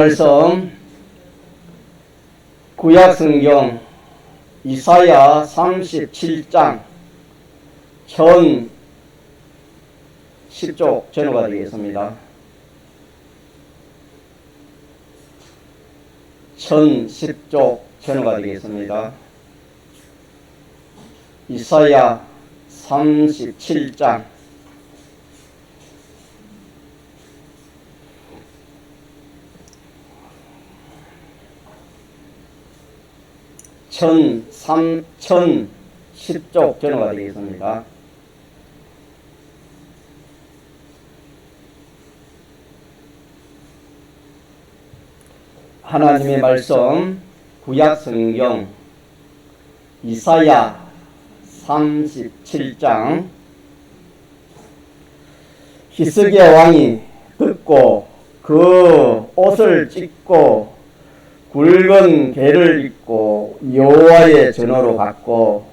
말씀 구약성경 이사야 37장 전 10쪽 전후가 되겠습니다. 전 10쪽 전후가 되겠습니다. 이사야 37장 전 10쪽 전후가 되겠습니다. 하나님의 말씀 구약성경 이사야 37장 히스기야 왕이 듣고 그 옷을 찢고 굵은 개를 입고 여호와의 전으로 갔고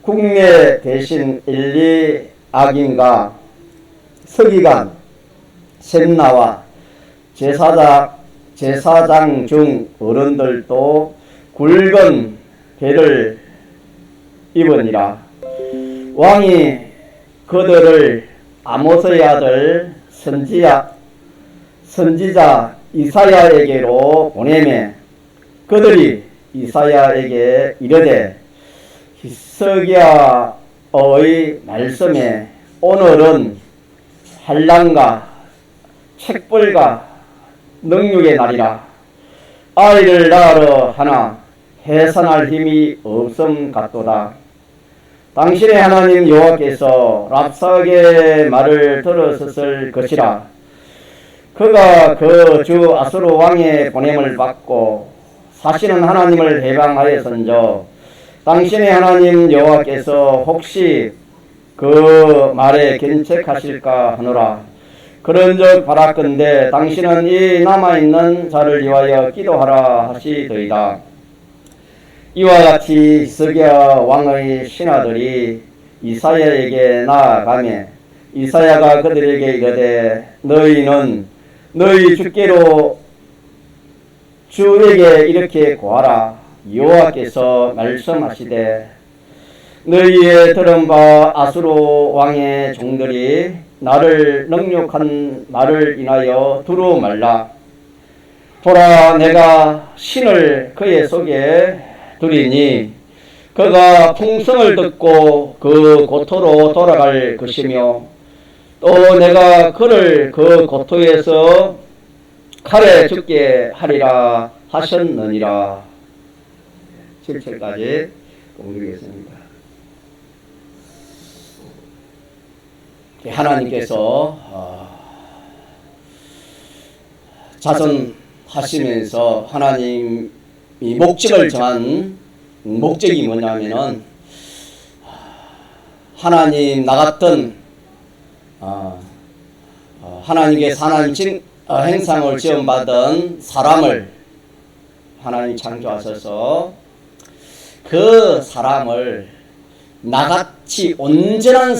국내 대신 엘리아김과 서기관 셈나와 제사장 중 어른들도 굵은 개를 입으니라. 왕이 그들을 아모스의 아들 선지자 이사야에게로 보내매 그들이 이사야에게 이르되 히스기야의 말씀에 오늘은 환난과 책벌과 능력의 날이라. 아이를 낳으러 하나 해산할 힘이 없음 같도다. 당신의 하나님 여호와께서 랍사게의 말을 들었을 것이라. 그가 그 주 아수르 왕의 보냄을 받고 사시는 하나님을 해방하였은저 당신의 하나님 여호와께서 혹시 그 말에 견책하실까 하노라. 그런즉 바라건대 당신은 이 남아있는 자를 위하여 기도하라 하시더이다. 이와 같이 히스기야 왕의 신하들이 이사야에게 나아가매 이사야가 그들에게 이르되 너희는 너희 주께로 주에게 이렇게 고하라. 여호와께서 말씀하시되 너희의 들은 바 아수르 왕의 종들이 나를 능욕한 말을 인하여 두루 말라. 보라, 내가 신을 그의 속에 두리니 그가 풍성을 듣고 그 고토로 돌아갈 것이며 또 내가 그를 그 고토에서 칼에 죽게 하리라 하셨느니라. 7절까지 공부하겠습니다. 하나님께서 자선하시면서 하나님이 목적을 정한 목적이 뭐냐면은 하나님 나 같은 하나님께서 하나님 행상을 지원받은 사람을 하나님 창조하셔서 그 사람을 나같이 온전한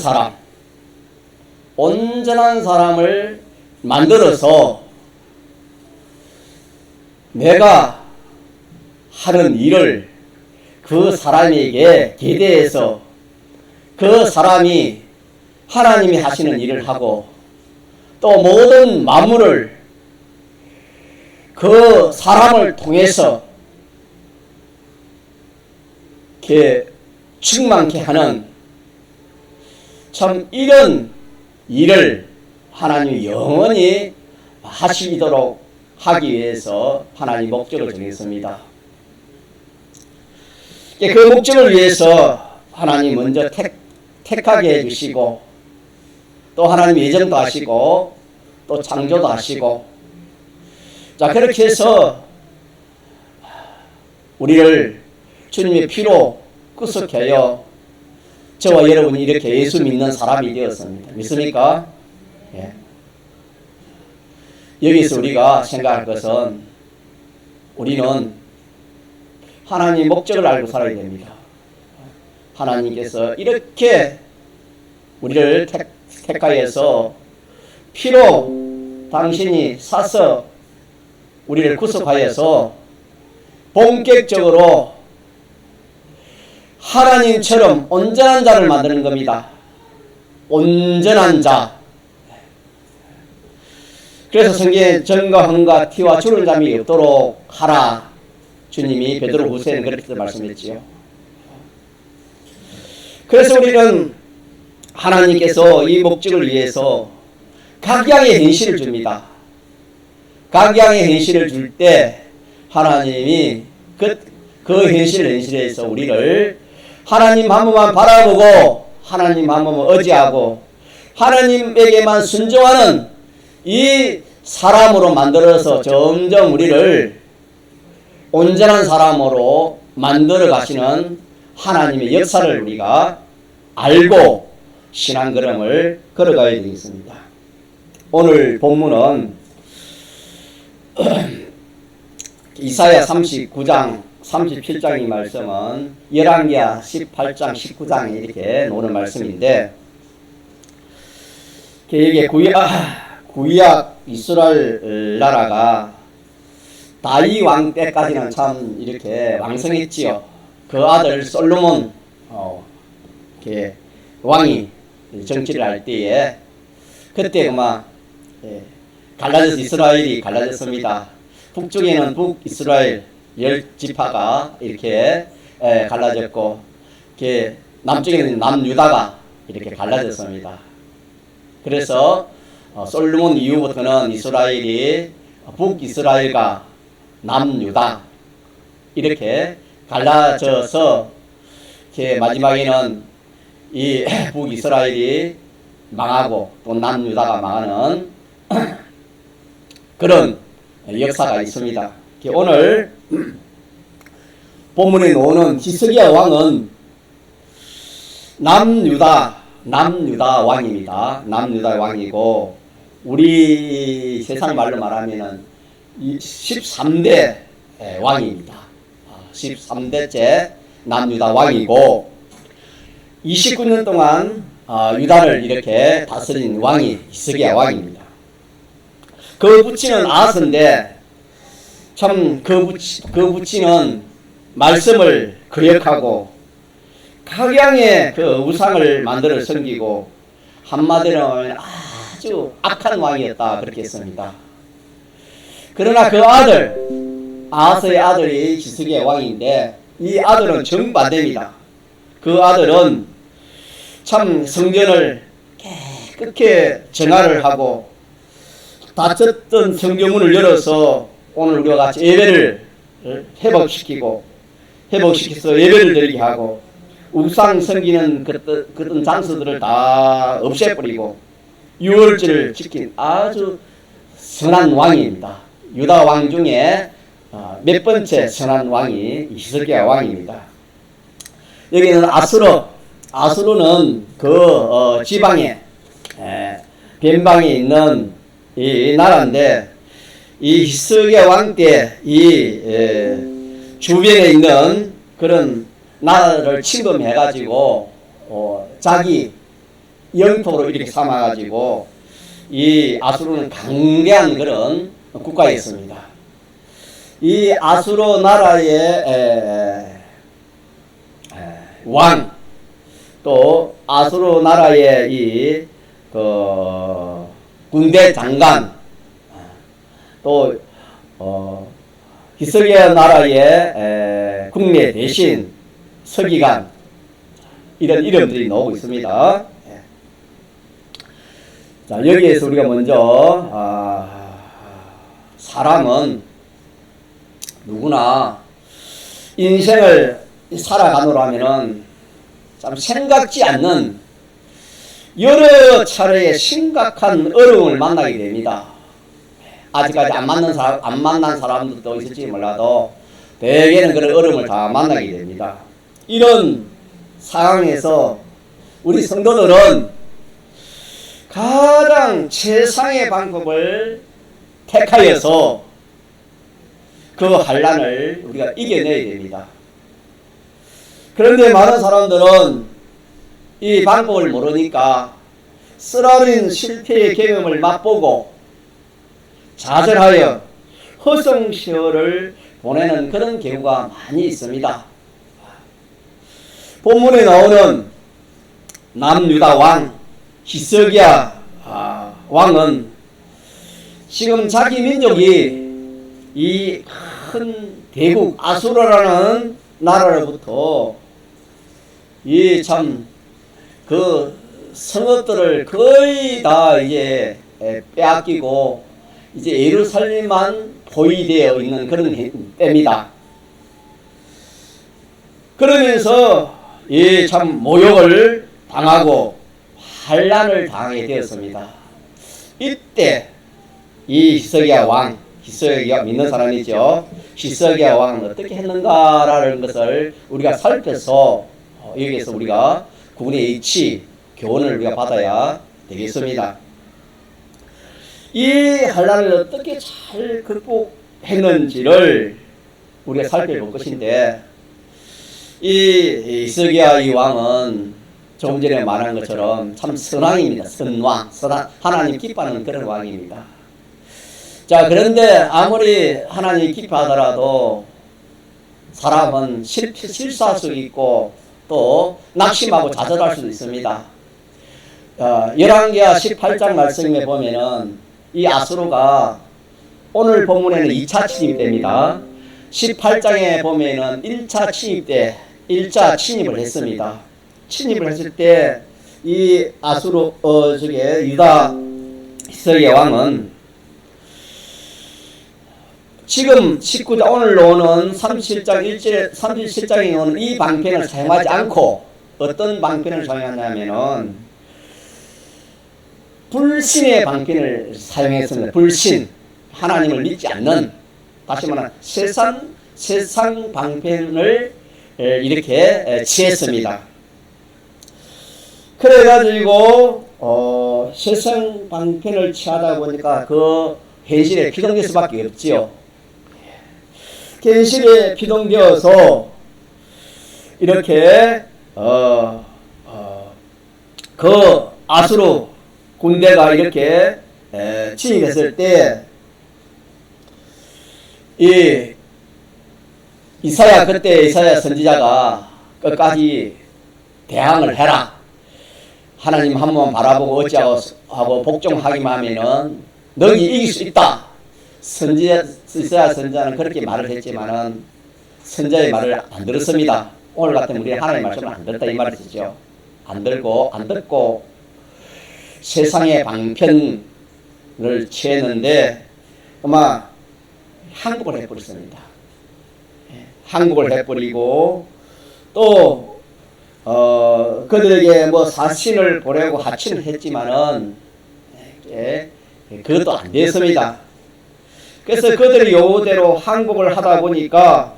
사람을 만들어서 내가 하는 일을 그 사람에게 기대해서 그 사람이 하나님이 하시는 일을 하고 또 모든 만물을 그 사람을 통해서 이렇게 충만케 하는 참 이런 일을 하나님이 영원히 하시도록 하기 위해서 하나님 목적을 정했습니다. 그 목적을 위해서 하나님 먼저 택하게 해주시고 또 하나님 예정도 하시고 또 창조도 하시고 자 그렇게 해서 우리를 주님의 피로 구속케 하여 저와 여러분이 이렇게 예수 믿는 사람이 되었습니다. 믿습니까? 예. 여기서 우리가 생각할 것은 우리는 하나님 목적을 알고 살아야 됩니다. 하나님께서 이렇게 우리를 택하여서 피로 당신이 사서 우리를 구속하여서 본격적으로 하나님처럼 온전한 자를 만드는 겁니다. 온전한 자. 그래서 성경에 정과 흥과 티와 주는 잠이 없도록 하라. 주님이 베드로 후서에는 그렇게 말씀했지요. 그래서 우리는 하나님께서 이 목적을 위해서 각양의 현실을 줍니다. 각양의 현실을 줄 때 하나님이 그 현실에서 우리를 하나님 한 번만 바라보고 하나님 한 번만 의지하고 하나님에게만 순종하는 이 사람으로 만들어서 점점 우리를 온전한 사람으로 만들어 가시는 하나님의 역사를 우리가 알고 신앙 걸음을 걸어가야 되겠습니다. 오늘 본문은 이사야 39장 37장의 말씀은 열왕기하 18장 19장에 이렇게 나오는 말씀인데 이게 구약 이스라엘 나라가 다윗 왕 때까지는 참 이렇게 왕성했지요. 그 아들 솔로몬 왕이 정치를 할 때에 그때 갈라져서 이스라엘이 갈라졌습니다. 북쪽에는 북이스라엘 10지파가 이렇게 갈라졌고 남쪽에는 남유다가 이렇게 갈라졌습니다. 그래서 솔로몬 이후부터는 이스라엘이 북이스라엘과 남유다 이렇게 갈라져서 마지막에는 이 북이스라엘이 망하고 또 남유다가 망하는 그런 역사가 있습니다. 오늘 본문에 나오는 히스기야 왕은 남유다 왕입니다. 남유다 왕이고 우리 세상 말로 말하면은 13대 왕입니다. 13대째 남유다 왕이고 29년 동안 유다를 이렇게 다스린 왕이 히스기야 왕입니다. 그 부친은 아하스인데 참 그 부친은 말씀을 거역하고 각양의 그 우상을 만들어 섬기고 한마디로 하면 아주 악한 왕이었다 그렇게 했습니다. 그러나 그 아들 아하스의 아들이 히스기야 왕인데 이 아들은 정반대입니다. 그 아들은 참 성전을 깨끗이 정화를 하고 닫혔던 성경문을 열어서 오늘 우리와 같이 예배를 회복시켜서 예배를 드리게 하고 우상 섬기는 그런 장소들을 다 없애버리고 유월절을 지킨 아주 선한 왕입니다. 유다 왕 중에 몇 번째 선한 왕이 히스기야 왕입니다. 여기는 아수르는 그 지방에 변방에 있는 이 나라인데 이 히스기야 왕 때 이 주변에 있는 그런 나라를 침범해가지고 자기 영토로 이렇게 삼아가지고 이 아수르는 강대한 그런 국가였습니다. 이 아수르 나라의 왕, 또 아수르 나라의 이 군대 장관, 또 히스기야 나라의 국내 대신 서기관 이런 이름들이 나오고 있습니다. 자, 여기에서 우리가 먼저 사람은 누구나 인생을 살아가노라면은 참 생각지 않는 여러 차례의 심각한 어려움을 만나게 됩니다. 아직까지 안 만난 사람들도 있을지 몰라도 대개는 그런 어려움을 다 만나게 됩니다. 이런 상황에서 우리 성도들은 가장 최상의 방법을 택하여서 그 환난을 우리가 이겨내야 됩니다. 그런데 많은 사람들은 이 방법을 모르니까 쓰라린 실패의 경험을 맛보고 좌절하여 허송 세월을 보내는 그런 경우가 많이 있습니다. 본문에 나오는 남유다 왕 히스기야 왕은 지금 자기 민족이 이 큰 대국 아수르라는 나라로부터 이 참 그 성읍들을 거의 다 이제 빼앗기고 이제 예루살렘만 보위되어 있는 그런 때입니다. 그러면서 이 참 모욕을 당하고 환난을 당하게 되었습니다. 이때 이 히스기야 왕, 히스기야 믿는 사람이죠. 히스기야 왕은 어떻게 했는가라는 것을 우리가 살펴서 여기에서 우리가 구분의 H 교훈을 우리가 받아야 되겠습니다. 이 환난을 어떻게 잘 극복했는지를 우리가 살펴볼 것인데, 이 히스기야 이 왕은 조금 전에 말한 것처럼 참 선왕입니다. 선왕, 하나님 기뻐하는 그런 왕입니다. 자, 그런데 아무리 하나님 기뻐하더라도 사람은 실수할 수 있고 또 낙심하고 좌절할 수도 있습니다. 열왕기하 18장 말씀에 보면은 이 아수르가 오늘 본문에는 2차 침입됩니다. 18장에 보면은 1차 침입 때 1차 침입을 했습니다. 침입을 했을 때 이 아수르 유다 히스기야 왕은 지금 19장 오늘 나오는 37장에 나오는 이 방편을 사용하지 않고 어떤 방편을 사용하냐면은 불신의 방편을 사용했습니다. 불신, 하나님을 믿지 않는, 다시 말하면 세상 방편을 이렇게 취했습니다. 그래가지고 세상 방편을 취하다 보니까 그 현실에 피동될 수밖에 없지요. 현실에 피동되어서 이렇게 그 아수르 군대가 이렇게 침입했을 때 이 그때 이사야 선지자가 끝까지 대항을 해라. 하나님 한 번 바라보고 어찌하고 복종하기만 하면은 너희 이길 수 있다. 이사야 선지자는 그렇게 말을 했지만은 선지자의 말을 안 들었습니다. 오늘 같은 우리 하나님의 말씀을 안 들었다 이 말이죠. 안 듣고 세상의 방편을 취했는데 아마 항복을 해버렸습니다. 항복을 해버리고 또 그들에게 뭐 사신을 보내고 하친을 했지만은 그것도 안 됐습니다. 그래서 그들이 요구대로 항복을 하다 보니까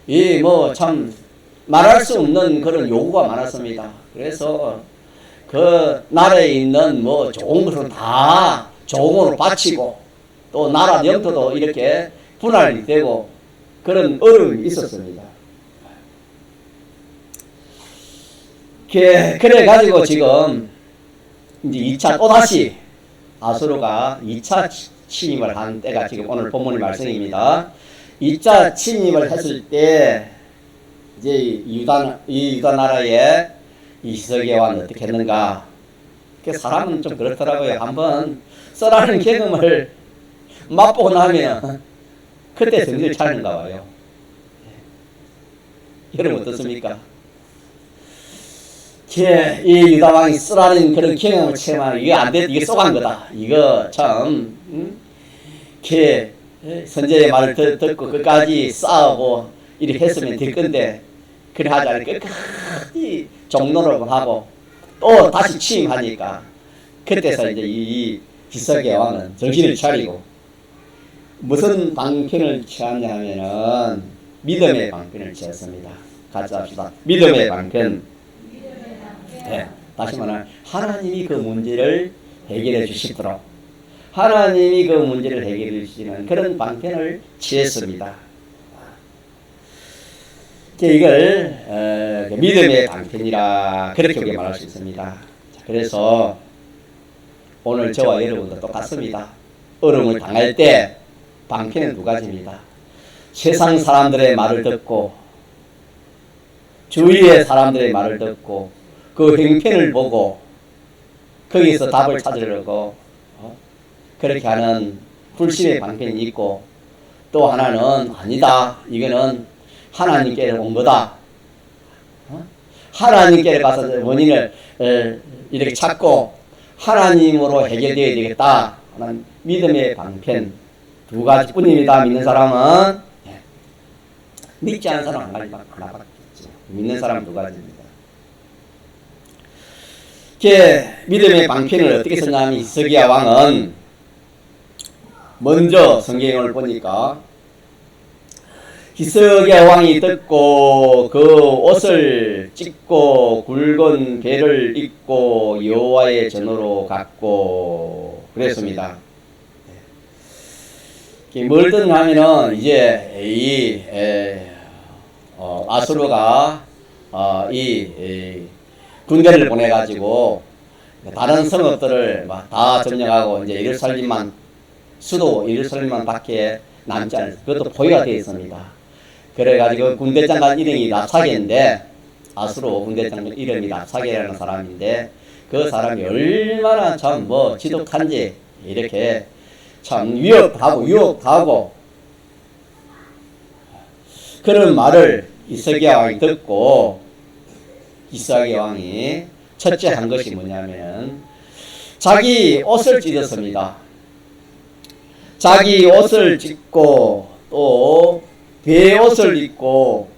이 뭐 참 말할 수 없는 그런 요구가 많았습니다. 그래서 그 나라에 있는 뭐 좋은 것은 다 조공으로 바치고 또 나라 영토도 이렇게 분할이 되고 그런 어려움이 있었습니다. 그래가지고 지금 이제 2차 또다시 아수르가 2차 침입을 한 때가 지금 오늘 본문의 말씀입니다. 2차 침입을 했을 때 이제 이 유다 나라에 이 히스기야 왕은 어떻게 했는가? 그 사람은 좀 그렇더라고요. 한번 써라는 경험을 맛보고 나면 그때 정신을 차리는가 봐요. 여러분 어떻습니까? 이 유다 왕이 쓰라는 그런 경험을 체험하면 이게 안 돼, 이게 쏘간 거다. 이거 참, 선제의 말을 듣고 끝까지 싸우고 이렇게 했으면 될 건데, 그래 하지 않으니까 끝까지 종노릇을 하고 또 다시 침입하니까 그때서 이제 이 히스기야 왕은 정신을 차리고 무슨 방편을 취하냐 하면은 믿음의 방편을 취했습니다. 같이 합시다. 믿음의 방편. 네, 다시 말하면 하나님이 그 문제를 해결해 주시도록 하나님이 그 문제를 해결해 주시는 그런 방편을 취했습니다. 이걸 믿음의 방편이라 그렇게 우리가 말할 수 있습니다. 그래서 오늘 저와 여러분도 똑같습니다. 어려움을 당할 때 방편은 두 가지입니다. 세상 사람들의 말을 듣고 주위의 사람들의 말을 듣고 그 행편을 보고 거기서 답을 찾으려고 그렇게 하는 불신의 방편이 있고, 또 하나는 아니다, 이거는 하나님께로 온 거다, 하나님께로 가서 원인을 이렇게 찾고 하나님으로 해결되어야 되겠다 하는 믿음의 방편 두 가지뿐입니다. 믿는 사람은. 믿지 않는 사람은 하나밖에 없죠. 믿는 사람은 두 가지입니다. 믿음의 방편을 어떻게 썼냐면, 히스기야 왕은 먼저 성경을 보니까 히스기야 왕이 듣고 그 옷을 찢고 굵은 배를 입고 여호와의 전으로 갔고 그랬습니다. 뭘든 하면은 이제 이 아수르가 이 군대를 보내가지고 다른 성읍들을 다 점령하고 이제 예루살렘만, 수도 예루살렘만 밖에 남지 않았어요. 그것도 포위가 되어 있습니다. 그래가지고 군대장관 이름이 랍사게인데, 아수르 군대장관 이름이 랍사게라는 사람인데, 그 사람이 얼마나 참 지독한지, 이렇게 참 유혹하고 그런 말을 히스기야 왕이 듣고, 히스기야 왕이 첫째 한 것이 뭐냐면 자기 옷을 찢었습니다. 자기 옷을 찢고 또 배옷을 입고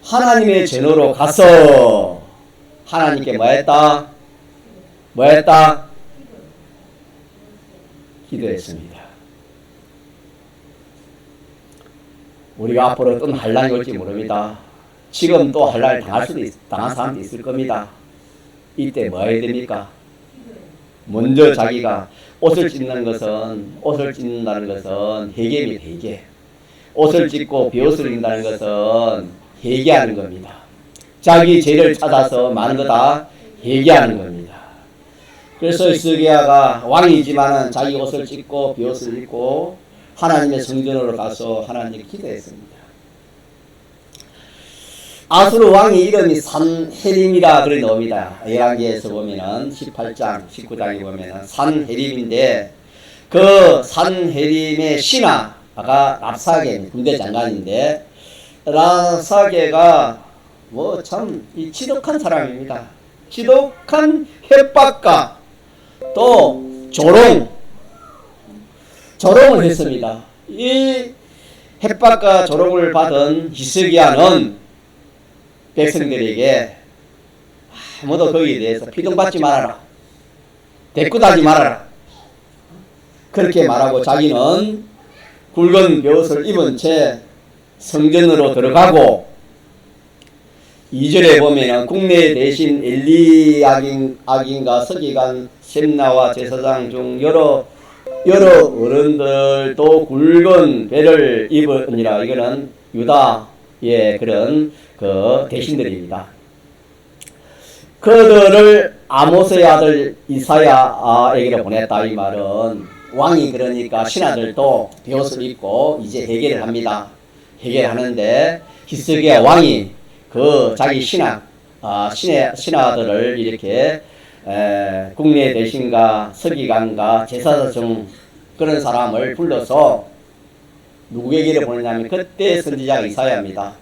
하나님의 전으로 가서 하나님께 뭐했다? 기도했습니다. 우리가 앞으로 어떤 환란이 올지 모릅니다. 지금 또 환란을 당한 사람도 있을 겁니다. 이때 뭐 해야 됩니까? 먼저 자기가 옷을 찢는다는 것은 회개입니다. 회개. 옷을 찢고 배옷을 입는다는 것은 회개하는 겁니다. 자기 죄를 찾아서 많은 거 다 회개하는 겁니다. 그래서 히스기야가 왕이지만은 자기 옷을 찢고 배옷을 입고 하나님의 성전으로 가서 하나님께 기도했습니다. 아수르 왕의 이름이 산헤립이라 그래 나옵니다. 열왕기에서 보면은 18장, 19장에 보면은 산헤립인데, 그 산헤립의 신하가 랍사게 군대 장관인데, 랍사게가 참 지독한 사람입니다. 지독한 협박과 또 조롱을 했습니다. 이 협박과 조롱을 받은 히스기야는 백성들에게 아무도 거기에 대해서 피동받지 말아라, 대꾸하지 말아라, 그렇게 말하고 자기는 굵은 베옷을 입은 채 성전으로 들어가고, 2절에 보면 국내 대신 엘리야긴과 서기관 셈나와 제사장 중 여러 어른들도 굵은 베를 입으니라. 이거는 유다의 그런 그 대신들입니다. 그들을 아모스의 아들 이사야에게로 보냈다. 이 말은 왕이 그러니까 신하들도 베옷을 입고 이제 회개를 합니다. 회개하는데 히스기야 왕이 그 자기 신하들을 이렇게 국내 대신과 서기관과 제사장 중 그런 사람을 불러서 누구에게 보내냐면 그때 선지자가 이사야입니다.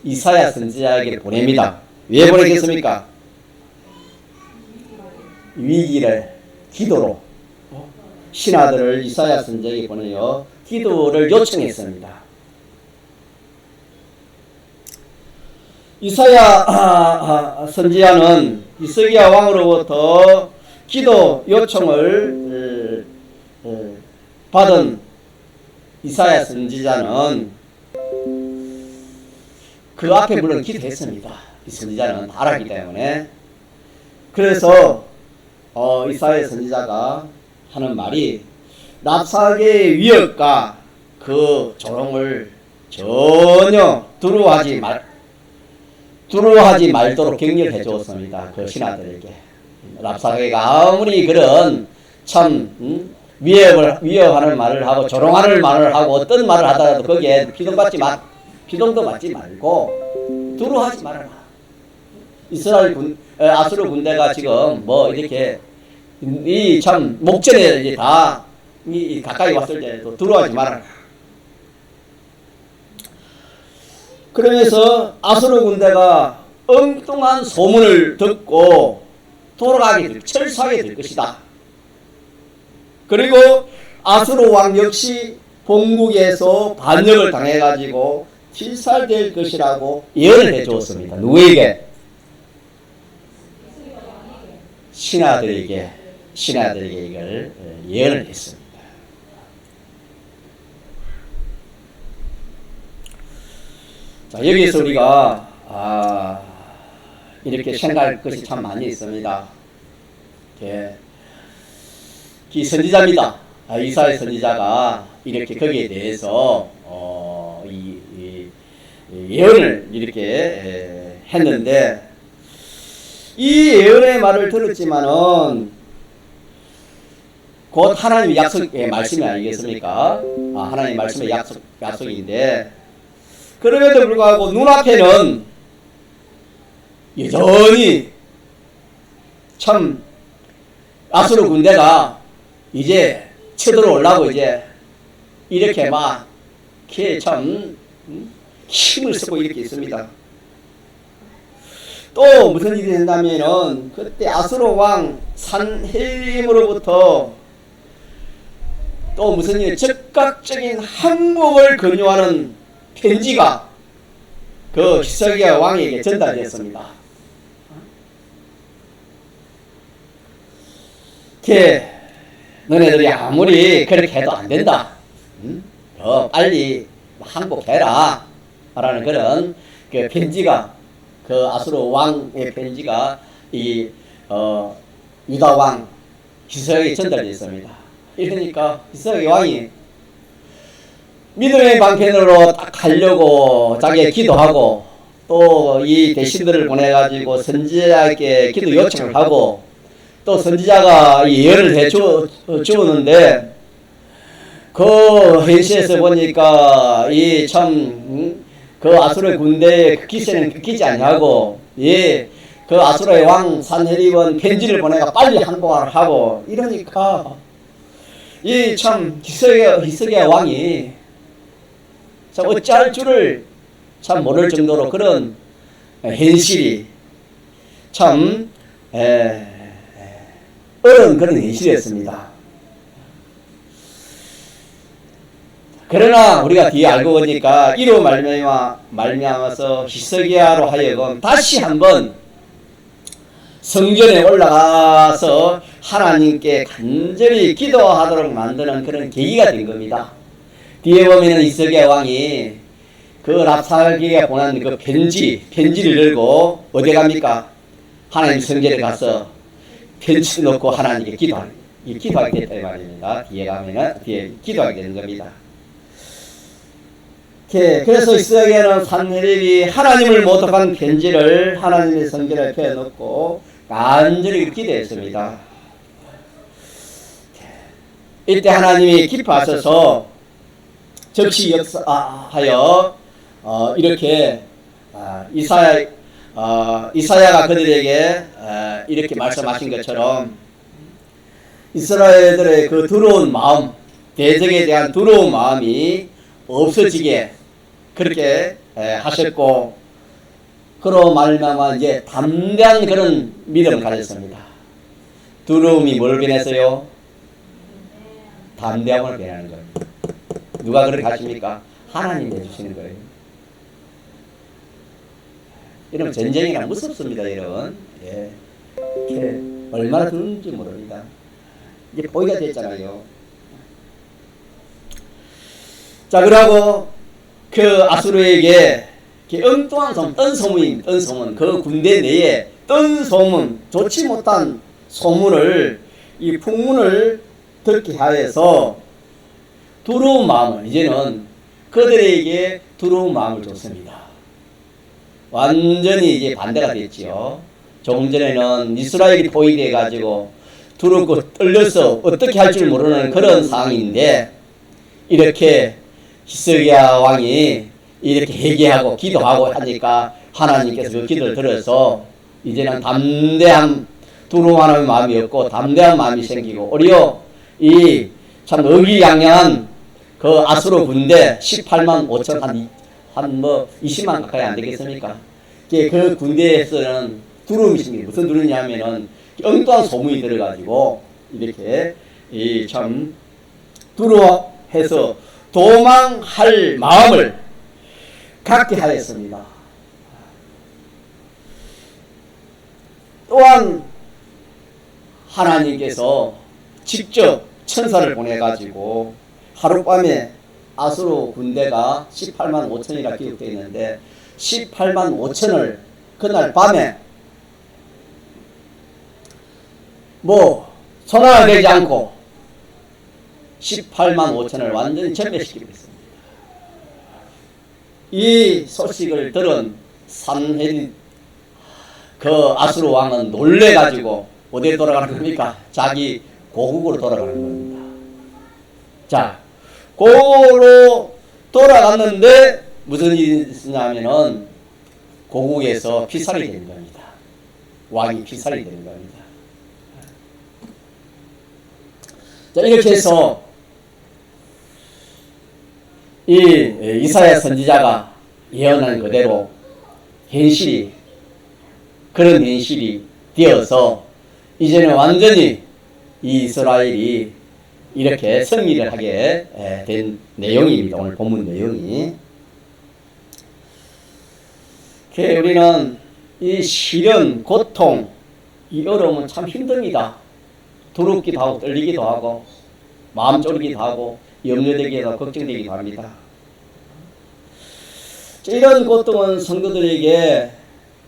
이사야 선지자에게 보냅니다. 왜 보내겠습니까? 위기를 기도로 신하들을 이사야 선지자에게 보내요 기도를 요청했습니다. 이사야 선지자는 히스기야 왕으로부터 기도 요청을 받은 이사야 선지자는 그 앞에 물론 기도했습니다. 이 선지자는 알았기 때문에. 그래서 이사야 선지자가 하는 말이 랍사게의 위협과 그 조롱을 전혀 두려워하지 말도록 격려해 주었습니다. 그 신하들에게. 랍사게가 아무리 그런 참 위협하는 말을 하고 조롱하는 말을 하고 어떤 말을 하더라도 거기에 피동도 맞지 말고 두려워하지 말아라. 이스라엘 아수르 군대가 지금 뭐 이렇게 이 참 목전에 이제 다 가까이 왔을 때도 두려워하지 말아라. 그러면서 아수르 군대가 엉뚱한 소문을 듣고 철수하게 될 것이다. 그리고 아수르 왕 역시 본국에서 반역을 당해가지고 필살될 것이라고 예언을 해주었습니다. 누구에게? 신하들에게 이걸 예언을 했습니다. 자, 여기서 우리가 이렇게 생각할 것이 참 많이 있습니다. 이 선지자입니다. 이사야 선지자가 이렇게 거기에 대해서 예언을 이렇게 했는데, 이 예언의 말을 들었지만은 곧 하나님의 약속의 말씀이 아니겠습니까? 하나님의 말씀의 약속인데, 그럼에도 불구하고 눈앞에는 여전히 참 아수르 군대가 이제 쳐들어오려고 이제 이렇게 막 참 힘을 쓰고 이렇게 있습니다. 또 무슨 일이 된다면은 그때 아수르 왕 산헤립으로부터 또 무슨 일, 즉각적인 항복을 권유하는 편지가 그 히스기야 왕에게 전달됐습니다. 너네들이 아무리 그렇게 해도 안 된다. 빨리 항복해라. 라는 그런 그 편지가, 그 아수르 왕의 편지가 유다 왕 히스기야에게 전달됐습니다. 이러니까 히스기야 왕이 믿음의 방편으로 딱 가려고 자기가 기도하고, 또 이 대신들을 보내가지고 선지자에게 기도 요청을 하고, 또 선지자가 이 예언을 해 주었는데, 그 현시에서 보니까 이 참 그 아수르 군대의 기세는 끊기지 아니하고, 그 아수르의 왕 산헤립은 편지를 보내가 빨리 항복을 하고, 이러니까 이 참 히스기야 왕이 참 어찌할 줄을 참 모를 정도로 그런 현실이 참 어려운 그런 현실이었습니다. 그러나 우리가 뒤에 알고 보니까 이로 말미암아서 히스기야로 하여금 다시 한번 성전에 올라가서 하나님께 간절히 기도하도록 만드는 그런 계기가 된 겁니다. 뒤에 보면은 히스기야 왕이 그 랍사기가 보낸 그 편지를 들고 어디 갑니까? 하나님 성전에 가서 편지 놓고 하나님께 기도하게 됐다 이 말입니다. 뒤에 기도하게 되는 겁니다. 그래서 히스기야는 산헤립이 하나님을 모독한 편지를 하나님의 성전에 펴놓고 간절히 기도했습니다. 이때 하나님이 기뻐하셔서 즉시 역사하여 이렇게 이사야가 그들에게 이렇게 말씀하신 것처럼 이스라엘들의 그 두려운 마음, 대적에 대한 두려운 마음이 없어지게 그렇게 하셨고, 그로 말미암아 이제 담대한 그런 믿음을 가졌습니다. 두려움이 뭘 변했어요? 담대함을 변하는 거예요. 누가 그렇게 하십니까? 하나님이 해주시는 거예요. 여러분, 전쟁이란 무섭습니다, 여러분. 이게 얼마나 두려운지 모릅니다. 이게 보이가 됐잖아요. 자, 그러고 그 아수르에게 엉뚱한 소문, 그 군대 내에 소문, 좋지 못한 소문을, 이 풍문을 듣게 하여서 두려운 마음을, 이제는 그들에게 두려운 마음을 줬습니다. 완전히 이제 반대가 됐지요. 조금 전에는 이스라엘이 포위돼 가지고 두렵고 떨려서 어떻게 할 줄 모르는 그런 상황인데 이렇게 히스기야 왕이 이렇게 회개하고 기도하고 하니까 하나님께서 그 기도를 들어서 이제는 담대한 두려워하는 마음이 없고 담대한 마음이 생기고 오히려 이 참 의기양양한 그 아수르 군대 18만 5천 한 20만 가까이 안 되겠습니까? 그 군대에서는 두려움이 생깁니다. 무슨 두려움이냐면은 엉뚱한 소문이 들어가지고 이렇게 참 두려워해서 도망할 마음을 갖게 하였습니다. 또한 하나님께서 직접 천사를 보내가지고 하룻밤에 아수르 군대가 18만 5천이라 기록되어 있는데 18만 5천을 그날 밤에 소나가 되지 않고 18만 5천을 완전히 전멸시키겠습니다. 이 소식을 들은 산헤립 그 아수르 왕은 놀래가지고 어디에 돌아가는 겁니까? 자기 고국으로 돌아가는 겁니다. 자, 고국으로 돌아갔는데 무슨 일이 있었냐면은 고국에서 피살이 되는 겁니다. 왕이 피살이 되는 겁니다. 자, 이렇게 해서 이 이사야 선지자가 예언한 그대로 그런 현실이 되어서 이제는 완전히 이 이스라엘이 이렇게 승리를 하게 된 내용입니다. 오늘 본문 내용이. 우리는 이 시련, 고통, 이 어려움은 참 힘듭니다. 두렵기도 하고 떨리기도 하고 마음 쫄기도 하고 염려되기도 하고 걱정되기도 합니다. 이런 고통은 성도들에게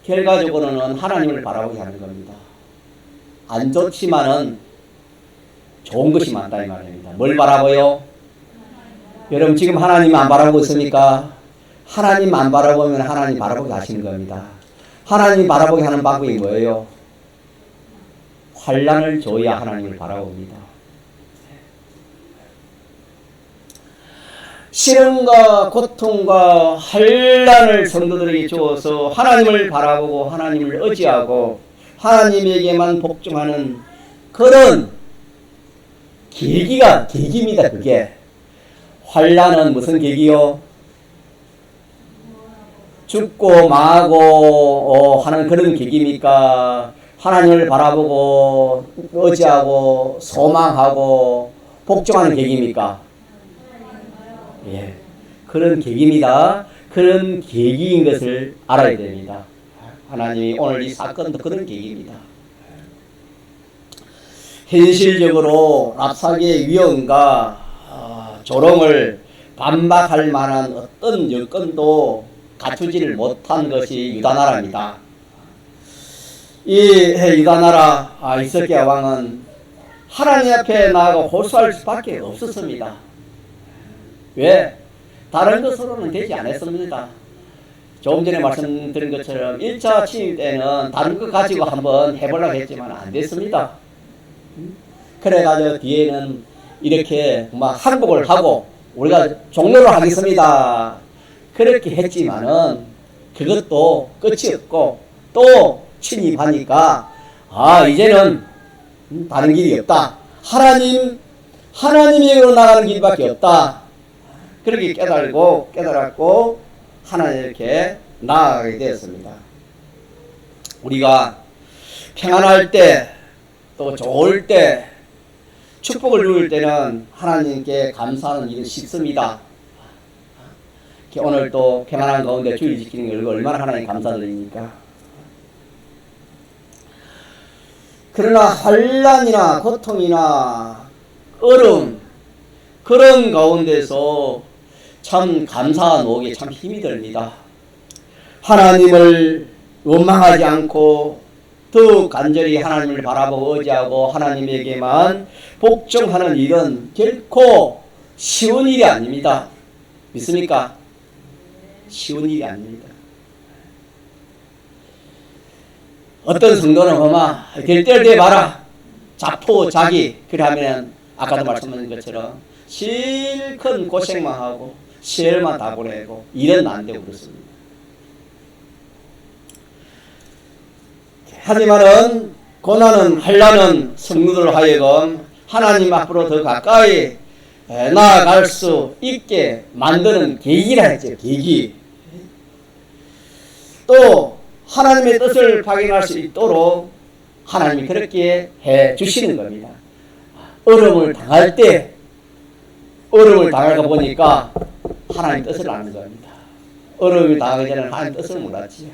결과적으로는 하나님을 바라보게 하는 겁니다. 안 좋지만은 좋은 것이 많다 이 말입니다. 뭘 바라보요? 여러분 지금 하나님 안 바라보고 있습니까? 하나님 안 바라보면 하나님 바라보게 하시는 겁니다. 하나님 바라보게 하는 방법이 뭐예요? 환난을 줘야 하나님을 바라봅니다. 시련과 고통과 환난을 성도들에게 주어서 하나님을 바라보고 하나님을 의지하고 하나님에게만 복종하는 그런 계기입니다. 그게 환난은 무슨 계기요? 죽고 망하고 하는 그런 계기입니까? 하나님을 바라보고 의지하고 소망하고 복종하는 계기입니까? 예, 그런 계기입니다. 그런 계기인 것을 알아야 됩니다. 하나님이 오늘 이 사건도 그런 계기입니다. 현실적으로 랍사계의 위험과 조롱을 반박할 만한 어떤 여건도 갖추지를 못한 것이 유다나라입니다. 이 유다나라 히스기야 왕은 하나님 앞에 나아가 호소할 수밖에 없었습니다. 왜? 다른 것으로는 되지 않았습니다. 조금 전에 말씀드린 것처럼 1차 침입 때는 다른 것 가지고 한번 해보려고 했지만 안 됐습니다. 그래가지고 뒤에는 이렇게 막 항복을 하고 우리가 종료를 하겠습니다. 그렇게 했지만은 그것도 끝이 없고 또 침입하니까 이제는 다른 길이 없다. 하나님에게로 나가는 길밖에 없다. 그렇게 깨달았고 하나님께 나아가게 되었습니다. 우리가 평안할 때 또 좋을 때 축복을 누릴 때는 하나님께 감사하는 일은 쉽습니다. 오늘 또 평안한 가운데 주일 지키는 게 얼마나 하나님 감사드립니까? 그러나 환난이나 고통이나 어려움 그런 가운데서 참 감사가 오기 참 힘이 듭니다. 하나님을 원망하지 않고 더욱 간절히 하나님을 바라보고 의지하고 하나님에게만 복종하는 일은 결코 쉬운 일이 아닙니다. 믿습니까? 쉬운 일이 아닙니다. 어떤 성도는 될 때를 대봐라. 자포자기 그러면 아까도 말씀드린 것처럼 실컷 고생만 하고 시험만 다 보내고 일은 안 되고 그렇습니다. 하지만은 고난은 한란은 성도들 하여금 하나님 앞으로 더 가까이 나아갈 수 있게 만드는 계기라 했죠. 계기. 또 하나님의 뜻을 발견할 수 있도록 하나님이 그렇게 해 주시는 겁니다. 어려움을 당할 때 어려움을 당하고 보니까 하나님 뜻을 아는 겁니다. 어려움을 당하기 전에는 하나님 뜻을 몰랐지요.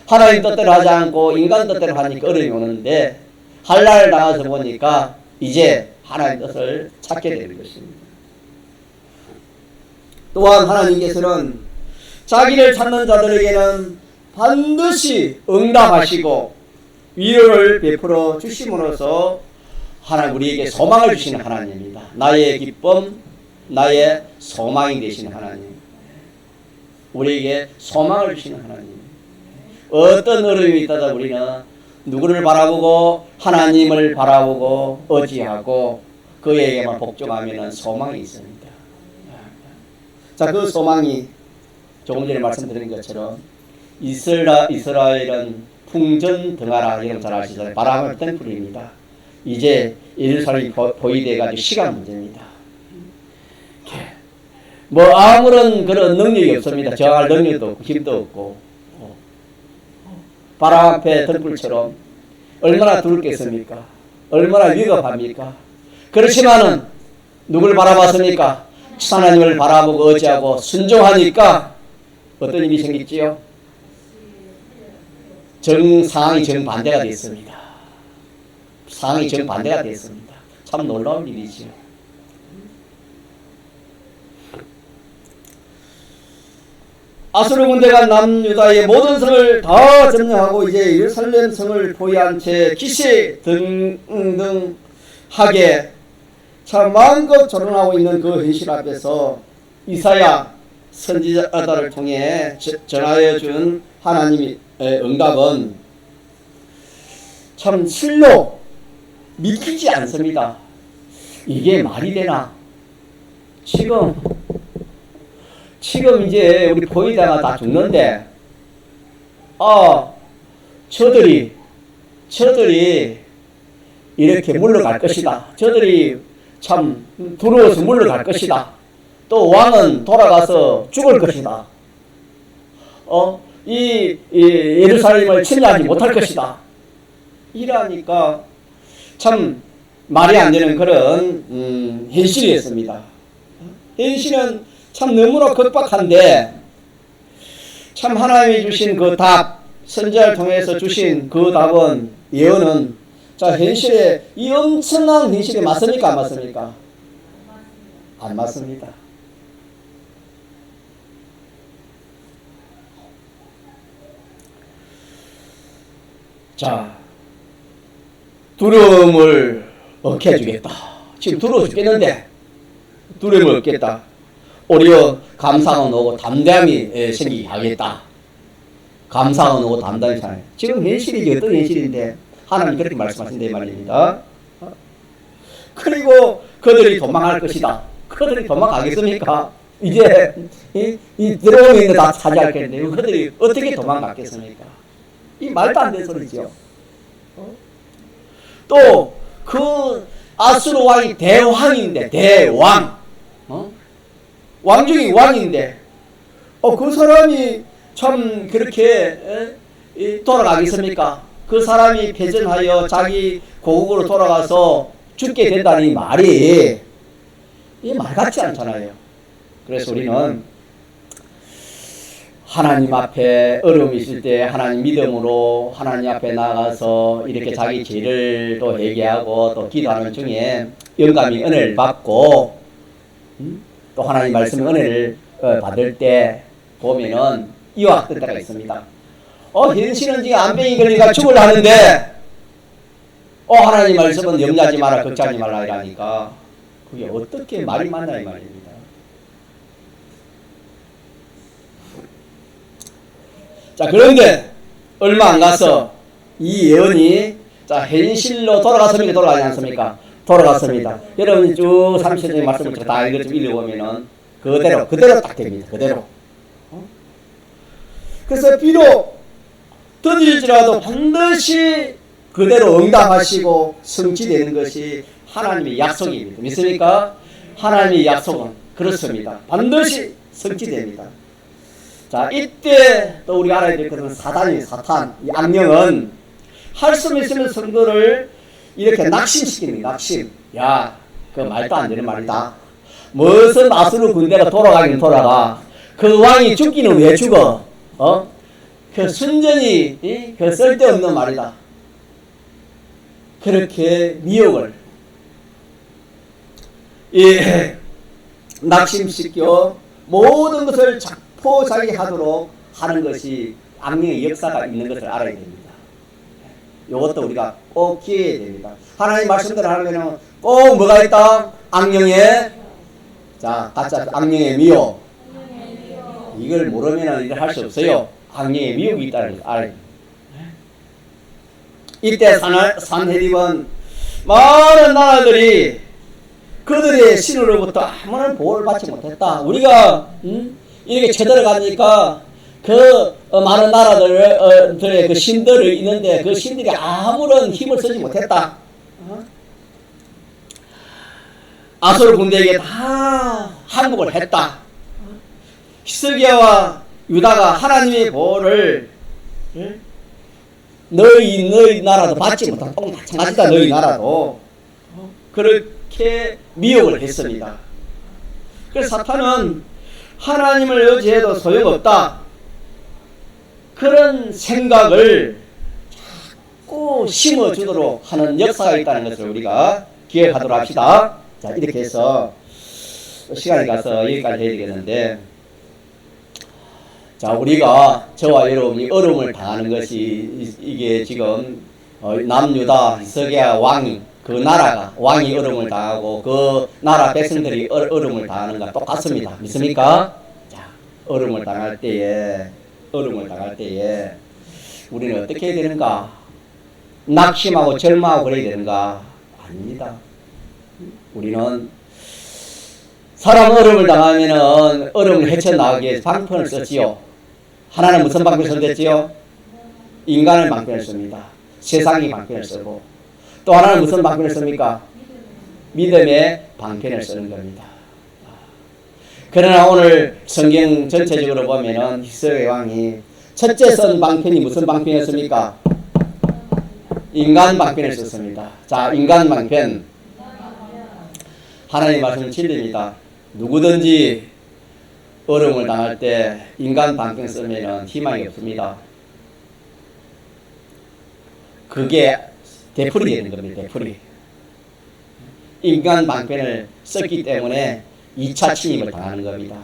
하나님 뜻대로 하지 않고 인간 뜻대로 하니까 어려움이 오는데 한란을 당해서 보니까 이제 하나님 뜻을 찾게 되는 것입니다. 또한 하나님께서는 자기를 찾는 자들에게는 반드시 응답하시고 위로를 베풀어 주심으로써 하나님 우리에게 소망을 주시는 하나님입니다. 나의 기쁨, 나의 소망이 되시는 하나님. 우리에게 소망을 주시는 하나님. 어떤 어려움이 있다가 우리는 누구를 바라보고 하나님을 바라보고 의지하고 그에게만 복종하면 소망이 있습니다. 자, 그 소망이 조금 전에 말씀드린 것처럼 이스라엘은 풍전등하라 여러분 잘 아시잖아요. 바람의 템플입니다. 이제 예루살렘이 포위돼가지고 시간 문제입니다. 뭐 아무런 그런 능력이 없습니다. 저항할 능력도 없고 힘도 없고 바람 앞에 등불처럼 얼마나 두렵겠습니까? 얼마나 위급합니까? 그렇지만은 누굴 바라봤습니까? 하나님을 바라보고 의지하고 순종하니까 어떤 일이 생겼지요? 상황이 정반대가 됐습니다. 상황이 정반대가 됐습니다. 참 놀라운 일이지요. 아수르 군대가 남유다의 모든 성을 다 점령하고 이제 예루살렘 성을 포위한 채 기세등등하게 참 마음껏 조롱하고 있는 그 현실 앞에서 이사야 선지자들을 통해 전하여 준 하나님의 응답은 참 실로 믿기지 않습니다. 이게 말이 되나? 지금 이제 우리 포위다가 다 죽는데 저들이 이렇게 물러갈 것이다. 저들이 참 두려워서 물러갈 것이다. 또 왕은 돌아가서 죽을 것이다. 이 예루살렘을 침략하지 못할 것이다. 이러니까 참 말이 안 되는 그런 현실이었습니다. 현실은 참 너무나 급박한데 참 하나님이 주신 그 답, 선지자를 통해서 주신 그 답은 예언은 자 현실에 이 엄청난 현실에 맞습니까? 안 맞습니까? 안 맞습니다. 자 두려움을 얻게 해주겠다. 지금 두려워 죽겠는데 두려움을 얻겠다. 오히려 감상은 오고 담대함이 생기게 하겠다. 감상은 오고 담대함이 생기게. 지금 현실이 어떤 현실인데 하나님 그렇게 말씀하신다 이 말입니다. 그리고 그들이 도망할 것이다. 그들이 도망가겠습니까? 이제 이 들어오고 있는 다 차지할 텐데 그들이 어떻게 도망갔겠습니까? 이 말도 안 되는 소리죠. 또 그 아수르 왕이 대왕인데 대왕 왕 중에 왕인데 그 사람이 참 그렇게 돌아가겠습니까? 그 사람이 패전하여 자기 고국으로 돌아가서 죽게 된다는 이 말이 이 말 같지 않잖아요. 그래서 우리는 하나님 앞에 어려움이 있을 때 하나님 믿음으로 하나님 앞에 나가서 이렇게 자기 죄를 또 회개하고 또 기도하는 중에 영감이 은혜를 받고 또 하나님 말씀의 은혜를 받을 때 보면은 이와 같은 때가 있습니다. 현실은 지금 암병이 걸리가 죽으려 하는데 하나님 말씀은 염려하지 마라 걱정하지 말라 이라니까 그게 어떻게 말이 맞나 이 말입니다. 자 그런데 얼마 안 가서 이 예언이 자, 현실로 돌아갔습니까? 돌아가지 않습니까? 돌아갔습니다. 여러분이 쭉 30절 말씀을 다 이것 좀 읽어보면은 그대로 딱 됩니다. 그대로. 그래서 비록 더딜지라도 반드시 그대로 응답하시고 성취되는 것이 하나님의 약속입니다. 믿습니까? 하나님의 약속은 그렇습니다. 반드시 성취됩니다. 자, 이때 또 우리가 알아야 될 것은 사탄, 이 악령은 할 수 있으면 성도를 이렇게 낙심시키는 거예요. 낙심. 야, 그 말도 안 되는 말이다. 무슨 아수르 군대가 돌아가긴 돌아가. 그 왕이 죽기는 왜 죽어? 그 순전히 그 쓸데없는 말이다. 그렇게 미혹을 낙심시켜 모든 것을 자포자기하도록 하는 것이 악령의 역사가 있는 것을 알아야 됩니다. 이것도 우리가 꼭 기해야 됩니다. 하나님 말씀대로 하려면 꼭 뭐가 있다? 악령의 가짜 악령의 미혹. 이걸 모르면 이걸 할 수 없어요. 악령의 미혹이 있다는 걸 알아야 됩니다. 이때 산헤립은 많은 나라들이 그들의 신으로부터 아무런 보호를 받지 못했다. 우리가 이렇게 쳐들어가니까 그 많은 나라들의 그 신들이 있는데 그 신들이 아무런 힘을 쓰지 못했다. 아수르 군대에게 다 항복을 했다. 히스기야와 유다가 하나님의 보호를 너희 나라도 받지 못한 마찬가지다. 너희 나라도 그렇게 미혹을 했습니다. 그래서 사탄은 하나님을 의지해도 소용없다. 그런 생각을 자꾸 심어주도록 하는 역사가 있다는 것을 우리가 기억하도록 합시다. 자, 이렇게 해서 시간이 가서 여기까지 해야 되겠는데, 자, 우리가 저와 여러분이 어려움을 당하는 것이 이게 지금 남유다 히스기야 왕이 그 나라가 왕이 어려움을 당하고 그 나라 백성들이 어려움을 당하는 것과 똑같습니다. 믿습니까? 자, 어려움을 당할 때에 우리는 어떻게 해야 되는가? 낙심하고 절망하고 그래야 되는가? 아닙니다. 우리는 사람 어려움을 당하면은 어려움을 헤쳐나가기 위해서 방편을 썼지요. 하나는 무슨 방편을 썼댔지요? 인간의 방편을 씁니다. 세상의 방편을 쓰고, 또 하나는 무슨 방편을 씁니까? 믿음의 방편을 쓰는 겁니다. 그러나 오늘 성경 전체적으로 보면은 히스기야 왕이 첫째 쓴 방편이 무슨 방편이었습니까? 인간 방편을 썼습니다. 자, 인간 방편. 하나님 말씀은 진리입니다. 누구든지 어려움을 당할 때 인간 방편 쓰면은 희망이 없습니다. 그게 되풀이 되는 겁니다. 되풀이. 인간 방편을 썼기 때문에 2차 침입을 당하는 겁니다.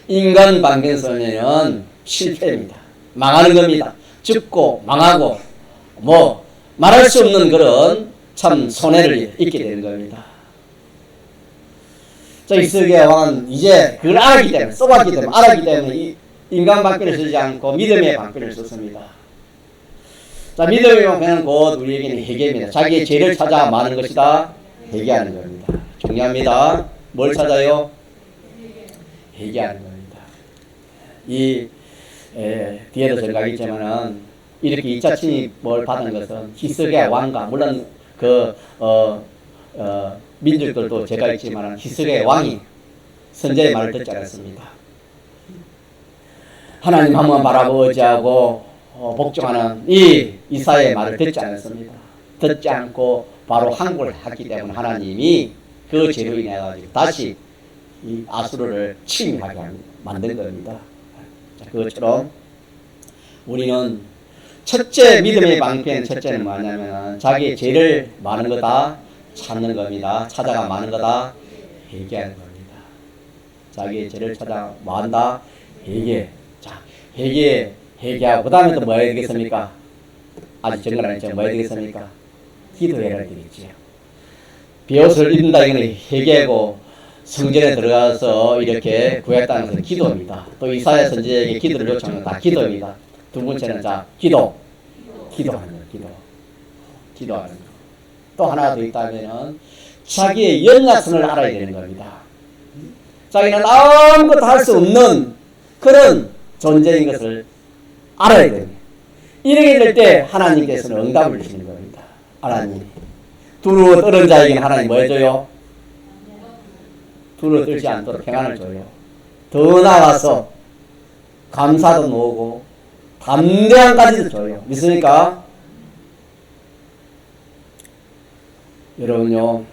인간 방편 쓰면은 실패입니다. 망하는 겁니다. 죽고 망하고 말할 수 없는 그런 참 손해를 입게 되는 겁니다. 자, 히스기야 왕은 이제 그걸 알았기 때문에, 써봤기 때문에, 알았기 때문에 이 인간 방편을 쓰지 않고 믿음의 방편을 썼습니다. 자, 믿음의 방편은 곧 우리에게는 회개입니다. 자기의 죄를 찾아 마는 것이다. 회개하는 겁니다. 중요합니다. 뭘 찾아요? 회개하는 겁니다. 뒤에도 생각했지만은 이렇게 2차 침입을 받은 것은 히스기야 왕과 물론 민족들도 제가 있지만 히스기야 왕이 선제의 말을 듣지 않았습니다. 하나님 한번 바라보고 의지하고 복종하는 이 이사야의 말을 듣지 않았습니다. 듣지 않고 바로 항복을 했기 때문에 하나님이 그 죄로 인해 가지고 다시 이 아수르를 침입하게 만든 겁니다. 자, 그것처럼 우리는 첫째 믿음의 방편, 첫째는 뭐냐면 자기의 죄를 많은 거다 찾는 겁니다. 찾아가 많은 거다 회개하는 겁니다. 자기의 죄를 찾아 뭐한다? 회개. 자, 회개하고 그 다음에 또 뭐 해야 되겠습니까? 아직 정말 안 했죠. 뭐 해야 되겠습니까? 기도해야 되겠지요. 비옷을 입는다 이거는 회개하고 성전에 들어가서 이렇게 구했다는 것은 기도입니다. 또 이사야 선지자에게 기도를 요청하는 다 기도입니다. 두 번째는 기도하는 거예요. 기도. 기도하는 거. 또 하나 더 있다면은 자기의 연약성을 알아야 되는 겁니다. 자기는 아무것도 할 수 없는 그런 존재인 것을 알아야 됩니다. 이렇게 될 때 하나님께서는 응답을 주시는 겁니다. 하나님. 두려워 떨은 자에게는 하나님 뭐 해줘요? 두려워 떨지 않도록 평안을 줘요. 더 나아가서 감사도 모으고 담대함까지도 줘요. 믿습니까? 여러분요,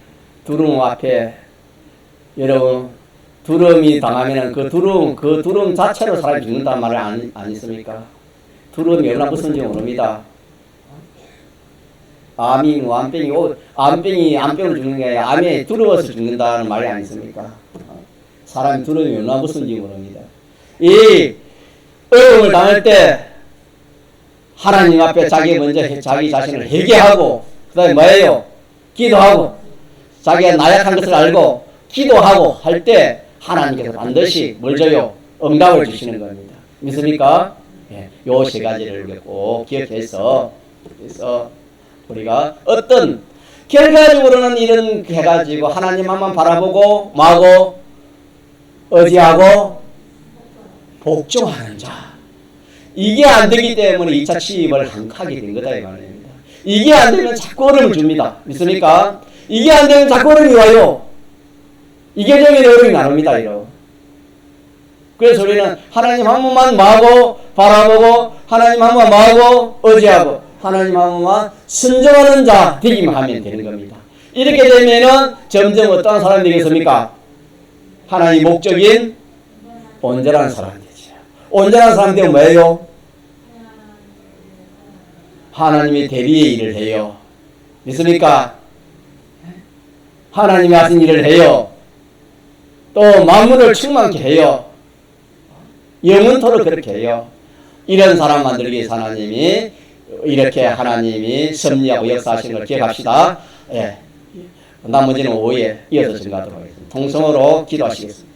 두려움 앞에 여러분 두려움이 당하면 그 두려움 자체로 사람이 죽는다는 말을 안 있습니까? 두려움이 얼마나 무서운지 모릅니다. 암이 암병을 죽는 게 아니라 암에 두려워서 죽는다는 말이 아니십니까? 사람이 두려움이 얼마나 무서운지 모릅니다. 이 어려움을 당할 때 하나님 앞에 자기 자신을 회개하고 그 다음에 뭐예요? 기도하고 자기가 나약한 것을 알고 기도하고 할 때 하나님께서 반드시 뭘 줘요? 응답을 주시는 겁니다. 믿습니까? 예, 요 세 가지를 꼭 기억해서 그래서 우리가 어떤 결과적으로는 이런 해가지고 하나님만 바라보고 뭐하고 의지하고 복종하는 자. 이게 안 되기 때문에 2차 취입을 하게 된 거다 이 말입니다. 이게 안 되면 자꾸 어려움을 줍니다. 믿습니까? 이게 안 되면 자꾸 어려움이 와요. 이게 되면 어려움이 안 옵니다. 이러. 그래서 우리는 하나님 한 분만 마하고 바라보고 하나님 한 분만 마하고 의지하고 하나님 한 분만 순종하는 자 되기만 하면 되는 겁니다. 이렇게 되면은 점점 어떤 사람이 되겠습니까? 하나님 목적인 온전한 사람이 되죠. 온전한 사람이 되면 뭐예요? 하나님의 대리의 일을 해요. 믿습니까? 하나님이 하신 일을 해요. 또 만물을 충만케 해요. 영원토록 그렇게 해요. 이런 사람 만들기 위해서 하나님이 이렇게 하나님이 섭리하고 역사하시는 걸 기억합시다. 예. 나머지는 오후에 이어서 증가하도록 하겠습니다. 통성으로 기도하시겠습니다.